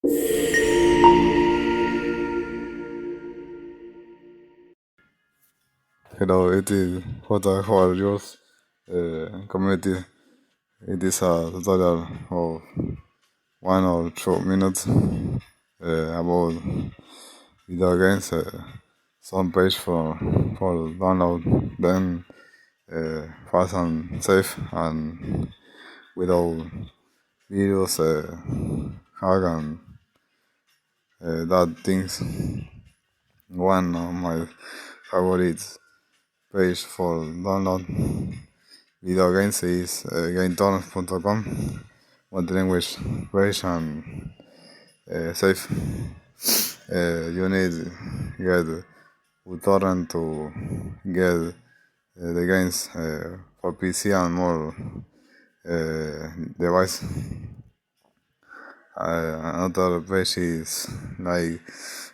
Hello, it is Jota. How are yours? Community. It is a tutorial of 1 or 2 minutes about video games. Some page for download. Then fast and safe and without videos, hack and that things. One of my favorites page for download Videogames is GameTorrent.com, multi-language page and safe. You need get torrent to get the games for PC and more device. Another page is like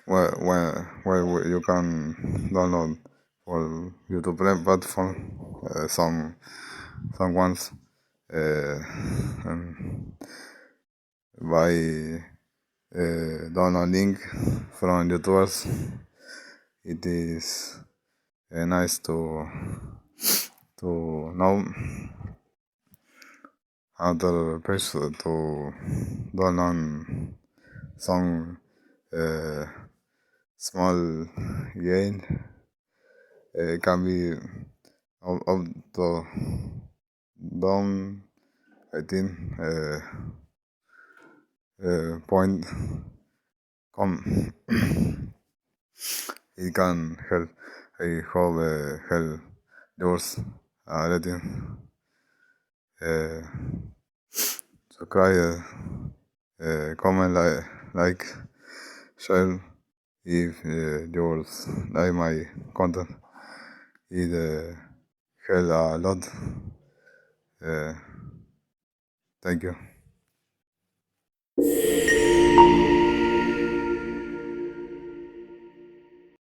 where you can download for YouTube platform some ones um, by download link from YouTubers. It is nice to know other page to download some uh, small gain. Can be up to down, I think, point com. It can help. I hope help yours rating. Uh, Subscribe, comment, like, share if yours like my content. It help a lot. Uh, Thank you.